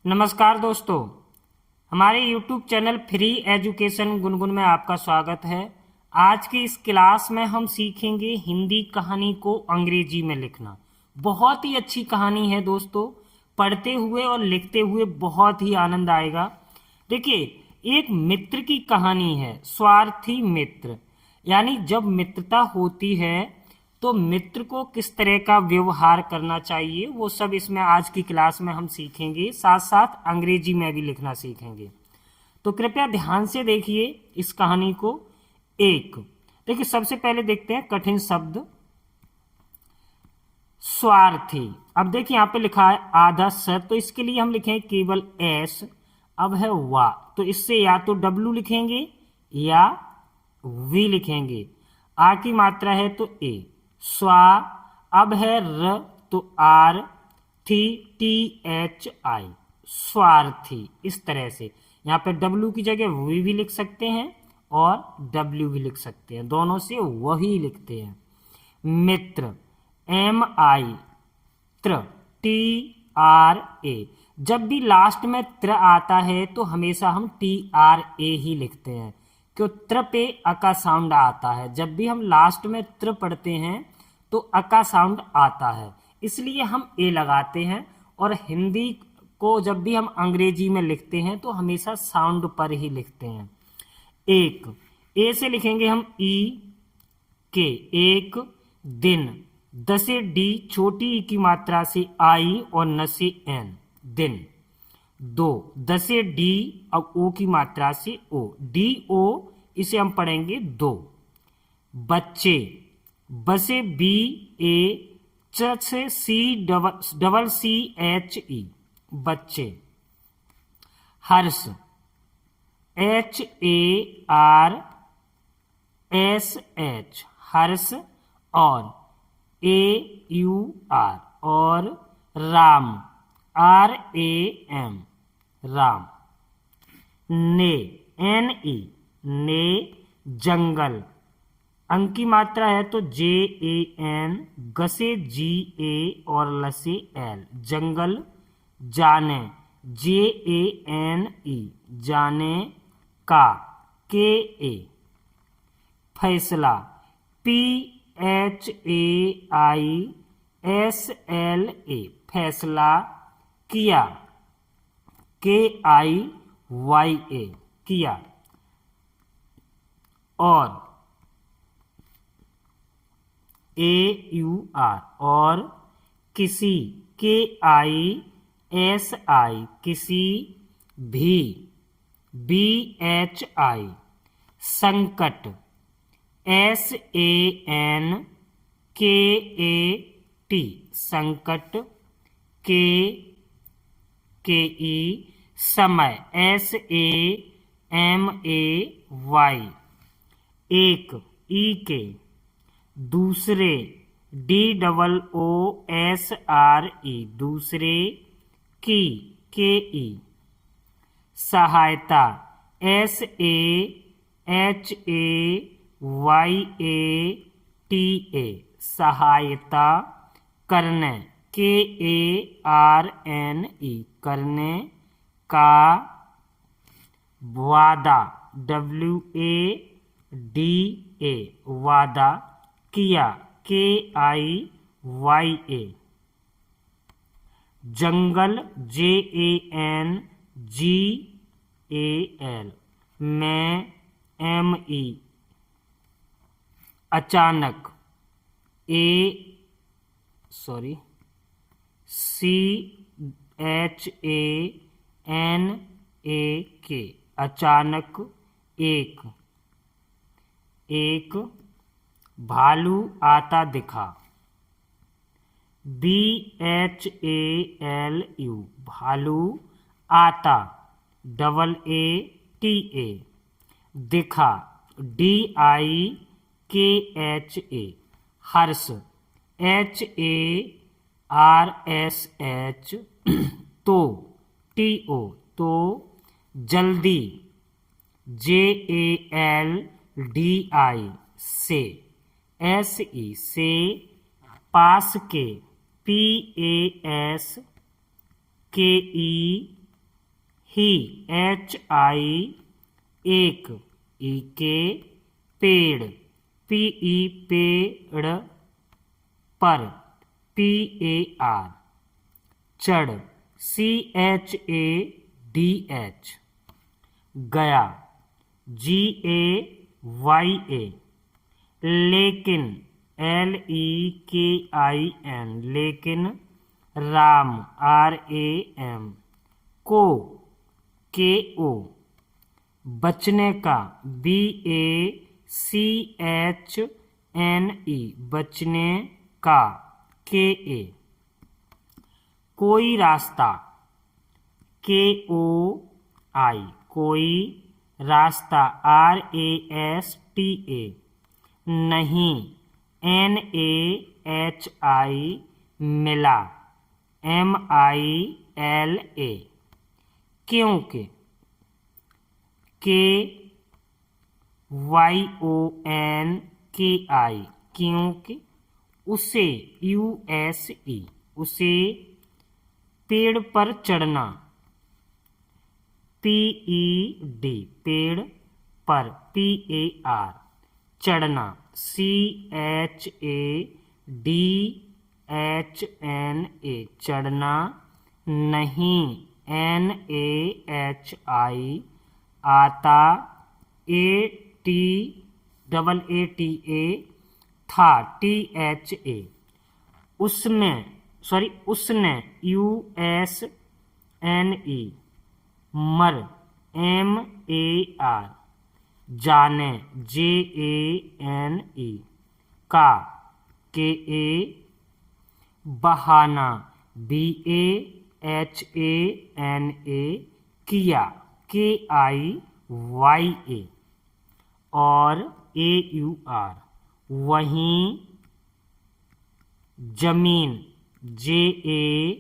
नमस्कार दोस्तों, हमारे YouTube channel free education Gungun में आपका स्वागत है। आज की इस क्लास में हम सीखेंगे हिंदी कहानी को अंग्रेजी में लिखना। बहुत ही अच्छी कहानी है दोस्तों, पढ़ते हुए और लिखते हुए बहुत ही आनंद आएगा। देखिए, एक मित्र की कहानी है, स्वार्थी मित्र। यानी जब मित्रता होती है तो मित्र को किस तरह का व्यवहार करना चाहिए, वो सब इसमें आज की क्लास में हम सीखेंगे। साथ साथ अंग्रेजी में भी लिखना सीखेंगे। तो कृपया ध्यान से देखिए इस कहानी को। देखिए, सबसे पहले देखते हैं कठिन शब्द स्वार्थी। अब देखिए यहाँ पे लिखा है आधा स, तो इसके लिए हम लिखेंगे केवल एस। अब है वा, तो इससे या तो डब्लू लिखेंगे या वी लिखेंगे। आ की मात्रा है तो ए। स्वा, अब है र तो आर, थी टी एच आई, स्वार्थी। इस तरह से यहाँ पे डब्ल्यू की जगह वी भी लिख सकते हैं और डब्ल्यू भी लिख सकते हैं, दोनों से वही लिखते हैं। मित्र, एम आई त्र, टी आर ए। जब भी लास्ट में त्र आता है तो हमेशा हम टी आर ए ही लिखते हैं, क्यों त्र पे अका साउंड आता है। जब भी हम लास्ट में त्र पढ़ते हैं तो अका साउंड आता है, इसलिए हम ए लगाते हैं। और हिंदी को जब भी हम अंग्रेजी में लिखते हैं तो हमेशा साउंड पर ही लिखते हैं। एक, ए से लिखेंगे हम ई के, एक दिन। द से डी, छोटी ई की मात्रा से आई और न से एन, दिन। दो, द से डी, अब ओ की मात्रा से ओ, डी ओ, इसे हम पढ़ेंगे दो। बच्चे, ब से बी ए, च से C double C H E, बच्चे। Harsh, H A R S H, Harsh. और ए यू आर, और Ram, R A M, Ram. ने, एन ई, ने, जंगल। अंक की मात्रा है तो जे ए एन, ग से जी ए और ल से एल, जंगल। जाने, जे ए एन ई, जाने का, के ए। फैसला, P H A I S L A, फैसला किया, के आई वाई ए, किया। और ए यू आर, और किसी, के आई एस आई, किसी भी, बी एच आई। संकट, एस ए एन के ए टी, संकट, के ई। समय, S A M A Y, एक, ई के। दूसरे, D double O S R E, दूसरे। की, के ई। सहायता, S A H A Y A T A, सहायता। करने, के ए आर एन ई, करने का। वादा, डब्ल्यू ए डी ए, वादा किया, के आई वाई ए। जंगल, J A N G A L, मैं, एम ई। अचानक, C H A N A के, अचानक। एक, एक भालू आता दिखा, B H A L U, भालू आता, डबल ए टी ए। दिखा, डी आई के H A. Harsh, H A R S H, तो, टी ओ, तो। जल्दी, जे ए एल डी आई, से, एस ई, से। पास के, पी ए एस के ई ही, HI, एक, EK, पेड़, PE, पेड़, पर, PAR, चढ़, CHADH, गया, GAYA, लेकिन, LEKIN, लेकिन, राम, RAM, को, KO, बचने का, BACHNE, बचने का, KA, कोई रास्ता, KOI, कोई रास्ता, RASTA, नहीं, NAHI, मिला, MILA, क्योंकि, KYONKI, क्योंकि, उसे, USE, उसे, पेड़ पर चढ़ना, PED, पेड़ पर, PAR, चढ़ना, CHADHNA, चढ़ना, नहीं, NAHI, आता, ATATA, था, THA, उसमें, उसने, USNE, मर, MAR, जाने, JANE, का, KA, बहाना, BAHANA, किया, KIYA, और AUR, वहीं, जमीन, JAMIN,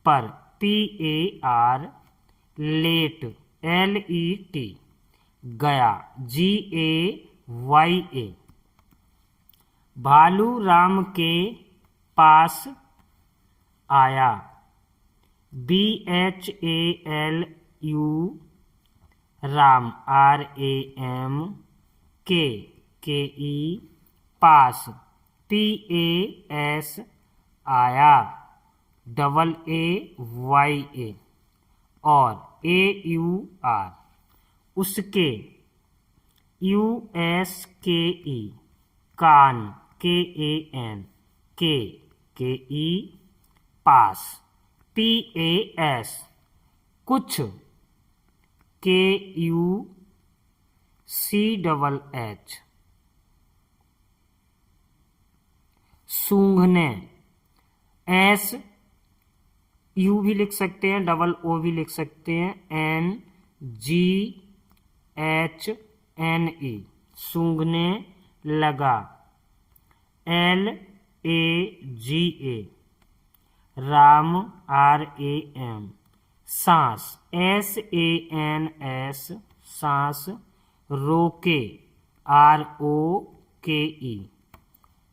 पर, PAR, लेट, LET, गया, GAYA, भालू राम के पास आया, BHALU, राम, RAM, KE, पास, PAS, आया, AAYA, और AUR, उसके, USKE, कान, KAN, KE, पास, PAS, कुछ, KUCHH, सूंघने, SU भी लिख सकते हैं, OO भी लिख सकते हैं, NGHNE, सूंघने लगा, LAGA, राम, RAM, सांस, SANS, सांस, रोके, ROKE,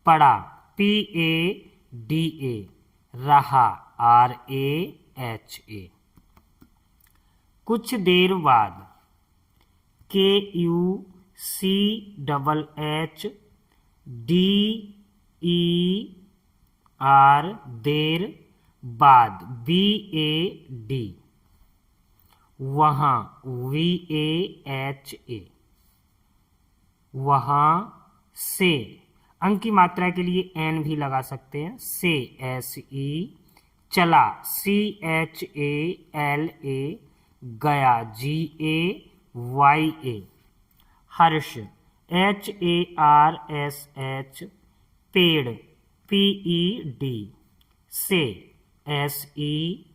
पड़ा, PADA, रहा, RAHA, कुछ देर बाद, KUCHHDER, देर बाद, BAD, वहाँ, VAHA, वहाँ से, अंक की मात्रा के लिए N भी लगा सकते हैं, से, SE, चला, CHALA, गया, GAYA, हर्ष, HARSH, पेड़, PED, से, SE,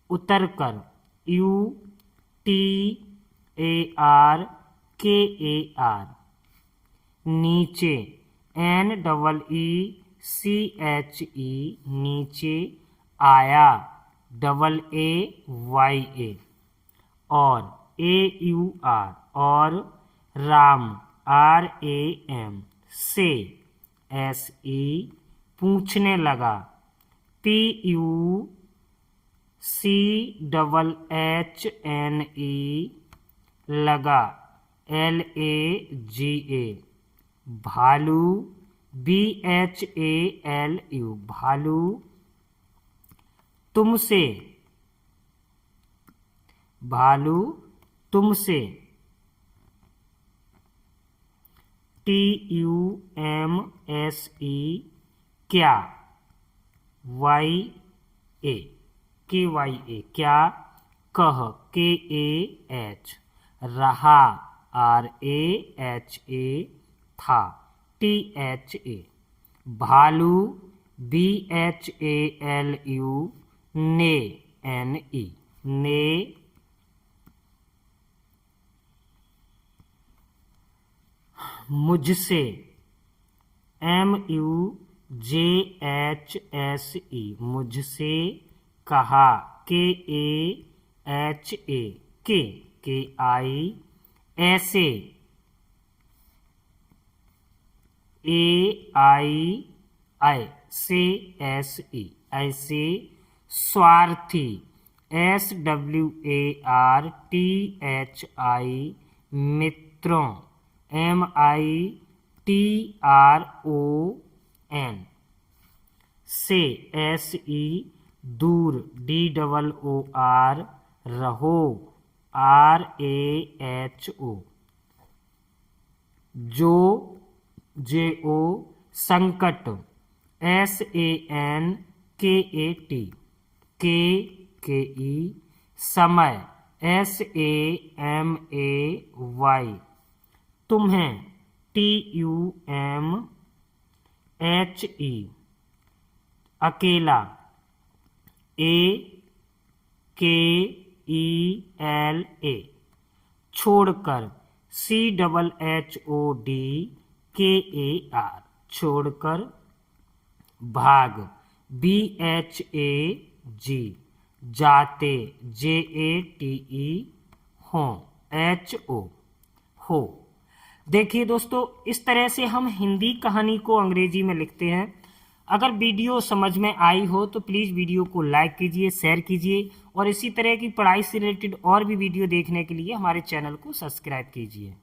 उतरकर, UTARKAR, नीचे, NEECHE, नीचे, आया, AAYA, और AUR, और राम, RAM, से, SE, पूछने लगा, PUCHHD, CHHNE लगा, LAGA। भालू, BHALU भालू। तुमसे, भालू तुमसे, TUMSE क्या, YA KYA क्या। कह, KAH रहा, RAHA था, THA। भालू, BHALU ने, NE ने। मुझसे, MUJHSE मुझसे कहा, KAHA KI। ऐसे, AII से SE ऐसे। स्वार्थी, SWARTHI मित्रों, MITRON से। SE दूर, DOOR रहो, RAHO। जो, JO संकट, SANKAT KE। समय, SAMAY। तुम्हें, TUMHE अकेला, AKELA छोड़कर, CHHODKAR छोड़कर। भाग, BHAG जाते, JATE हो, HO हो। देखिए दोस्तों, इस तरह से हम हिंदी कहानी को अंग्रेजी में लिखते हैं। अगर वीडियो समझ में आई हो तो प्लीज़ वीडियो को लाइक कीजिए, शेयर कीजिए और इसी तरह की पढ़ाई से रिलेटेड और भी वीडियो देखने के लिए हमारे चैनल को सब्सक्राइब कीजिए।